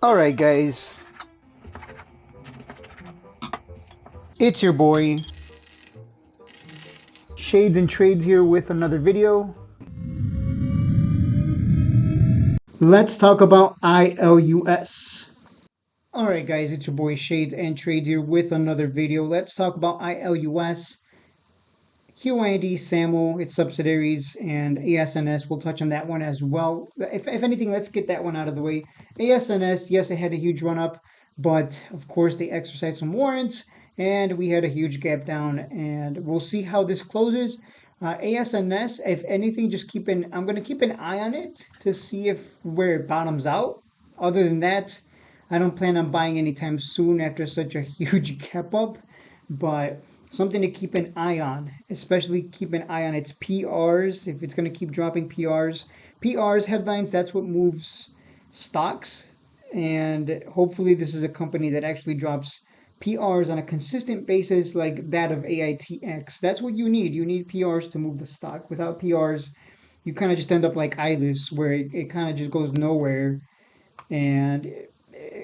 Alright guys, it's your boy Shades and Trades here with another video. Let's talk about ILUS. Alright guys, it's your boy Shades and Trades here with another video. Let's talk about ILUS, QID, SAML, its subsidiaries, and ASNS. We'll touch on that one as well. If anything, let's get that one out of the way. ASNS, yes, it had a huge run up, but of course they exercised some warrants, and we had a huge gap down, and we'll see how this closes. ASNS, if anything, I'm going to keep an eye on it to see if where it bottoms out. Other than that, I don't plan on buying anytime soon after such a huge gap up, but something to keep an eye on, especially keep an eye on its PRs. If it's going to keep dropping PRs, headlines, that's what moves stocks. And hopefully, this is a company that actually drops PRs on a consistent basis like that of AITX. That's what you need. You need PRs to move the stock. Without PRs, you kind of just end up like Ilus, where it kind of just goes nowhere. And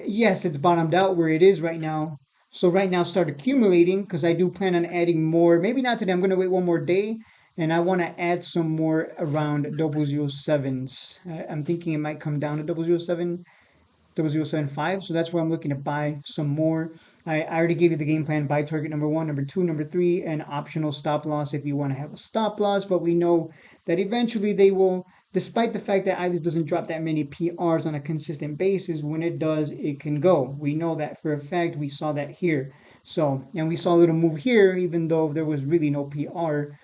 yes, it's bottomed out where it is right now. So right now, start accumulating because I do plan on adding more. Maybe not today. I'm going to wait one more day, and I want to add some more around 007s. I'm thinking it might come down to 007, 0075. So that's where I'm looking to buy some more. I already gave you the game plan: buy target number one, number two, number three, and optional stop loss if you want to have a stop loss. But we know that eventually they will, despite the fact that ILIS doesn't drop that many PRs on a consistent basis, when it does, it can go. We know that for a fact. We saw that here. So, and we saw a little move here, even though there was really no PR.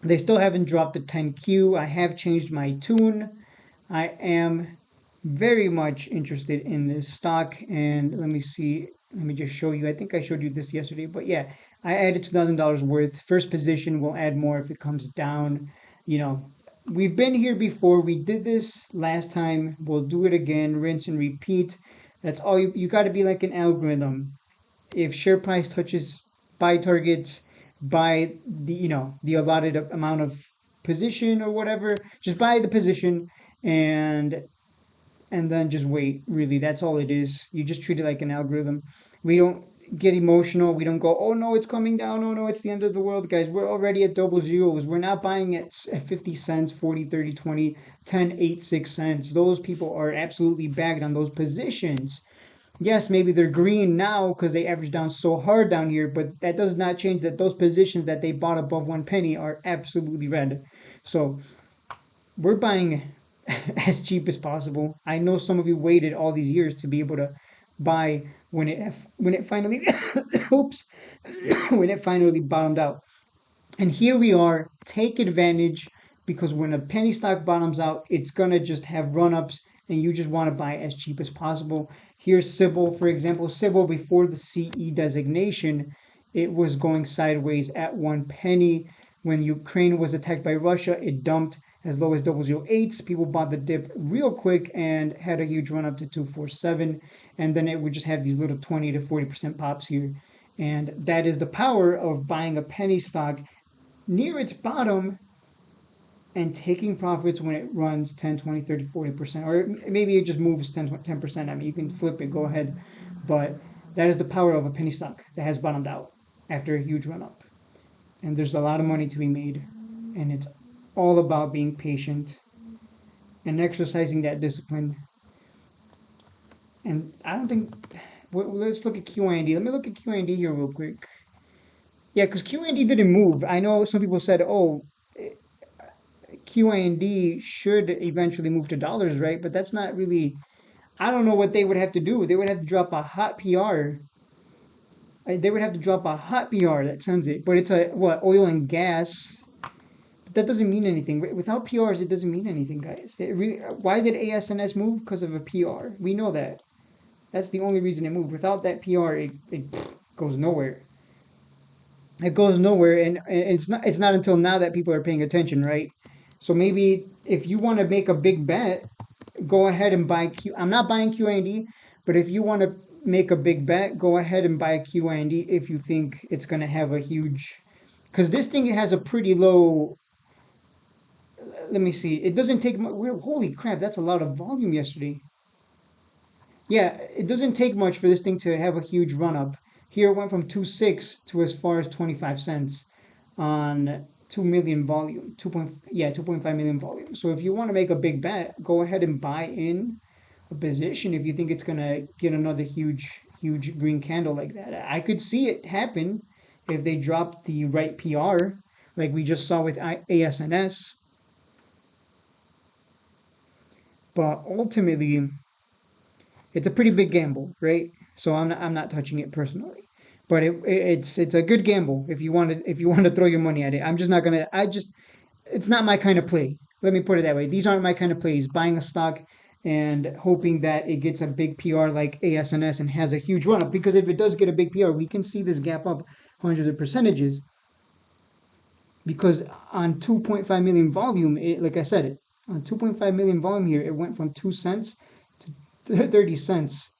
They still haven't dropped the 10Q. I have changed my tune. I am very much interested in this stock. And let me see. Let me just show you. I think I showed you this yesterday, but yeah, I added $2,000 worth. First position, we'll add more if it comes down. You know, we've been here before. We did this last time. We'll do it again. Rinse and repeat. That's all you got to be like an algorithm. If share price touches buy targets by the allotted amount of position or whatever, just buy the position and then just wait. Really, that's all it is. You just treat it like an algorithm. We don't get emotional. We don't go, oh no, it's coming down. Oh no, it's the end of the world, guys. We're already at double zeros. We're not buying at 50 cents, 40, 30, 20, 10, 8, 6 cents. Those people are absolutely bagged on those positions. Yes, maybe they're green now because they average down so hard down here, but that does not change that those positions that they bought above 1 penny are absolutely red. So we're buying as cheap as possible. I know some of you waited all these years to be able to buy when it finally oops when it finally bottomed out. And here we are. Take advantage because when a penny stock bottoms out, it's gonna just have run ups, and you just want to buy as cheap as possible. Here's Sybil, for example. Sybil before the CE designation, it was going sideways at 1 penny. When Ukraine was attacked by Russia, it dumped as low as 008s. People bought the dip real quick and had a huge run up to 247. And then it would just have these little 20 to 40% pops here. And that is the power of buying a penny stock near its bottom and taking profits when it runs 10, 20, 30, 40%. Or maybe it just moves 10%. I mean, you can flip it, go ahead. But that is the power of a penny stock that has bottomed out after a huge run up. And there's a lot of money to be made. And it's all about being patient and exercising that discipline. And I don't think. Well, let's look at QND. Let me look at QND here real quick. Yeah, because QND didn't move. I know some people said, oh, QAND should eventually move to dollars, right? But that's not really. I don't know what they would have to do. They would have to drop a hot PR. They would have to drop a hot PR that sends it. But it's a what, oil and gas. But that doesn't mean anything. Without PRs, it doesn't mean anything, guys. It really. Why did ASNS move? Because of a PR. We know that. That's the only reason it moved. Without that PR, it goes nowhere. It goes nowhere, and it's not until now that people are paying attention, right? So maybe if you want to make a big bet, go ahead and buy Q. I'm not buying QAND, but if you want to make a big bet, go ahead and buy QAND if you think it's going to have a huge. Because this thing has a pretty low. Let me see. It doesn't take. Holy crap! That's a lot of volume yesterday. Yeah, it doesn't take much for this thing to have a huge run up. Here it went from 2.6 to as far as 25 cents on 2 million volume, 2.5 million volume. So if you want to make a big bet, go ahead and buy in a position if you think it's gonna get another huge green candle like that. I could see it happen if they drop the right PR, like we just saw with ASNS. But ultimately, it's a pretty big gamble, right? So I'm not touching it personally, but it's a good gamble if you want to throw your money at it. I'm just not gonna. I just it's not my kind of play. Let me put it that way. These aren't my kind of plays. Buying a stock and hoping that it gets a big PR like ASNS and has a huge run up. Because if it does get a big PR, we can see this gap up hundreds of percentages. Because on 2.5 million volume, like I said, on 2.5 million volume here, it went from 2 cents to 30 cents.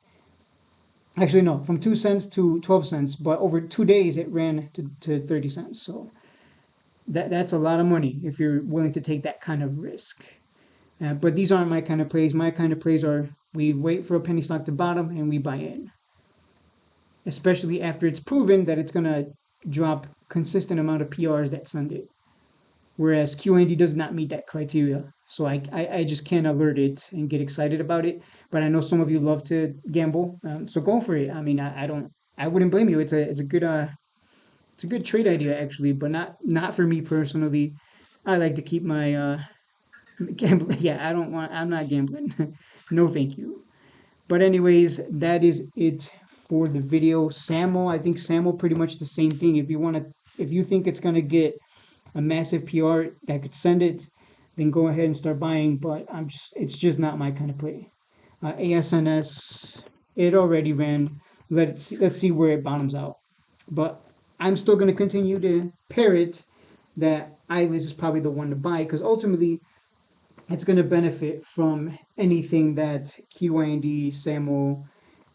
Actually, no, from 2 cents to 12 cents. But over 2 days, it ran to 30 cents. So that's a lot of money if you're willing to take that kind of risk. But these aren't my kind of plays. My kind of plays are we wait for a penny stock to bottom and we buy in, especially after it's proven that it's going to drop consistent amount of PRs that Sunday. Whereas QND does not meet that criteria. So I just can't alert it and get excited about it. But I know some of you love to gamble, so go for it. I mean, I don't, I wouldn't blame you. It's a good trade idea actually, but not for me personally. I like to keep my gambling. Yeah, I'm not gambling. No, thank you. But anyways, that is it for the video. Samo, I think Samo pretty much the same thing. If you think it's gonna get a massive PR that could send it, then go ahead and start buying. But it's just not my kind of play. ASNS, it already ran. Let's see where it bottoms out. But I'm still gonna continue to parrot that Ilus is probably the one to buy because ultimately it's going to benefit from anything that QIND, SAML,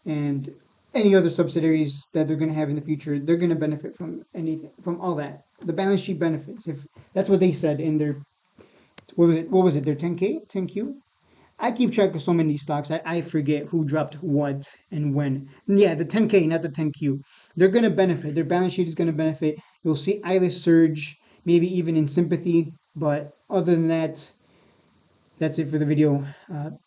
and any other subsidiaries that they're going to have in the future. They're going to benefit from anything, from all that. The balance sheet benefits. If that's what they said in their what was it? Their 10K, 10Q. I keep track of so many stocks. I forget who dropped what and when. Yeah, the 10K, not the 10Q. They're going to benefit. Their balance sheet is going to benefit. You'll see eyeless surge, maybe even in sympathy. But other than that, that's it for the video.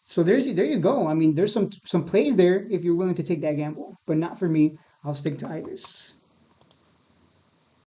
So there you go. I mean, there's some plays there if you're willing to take that gamble, but not for me. I'll stick to Ibis.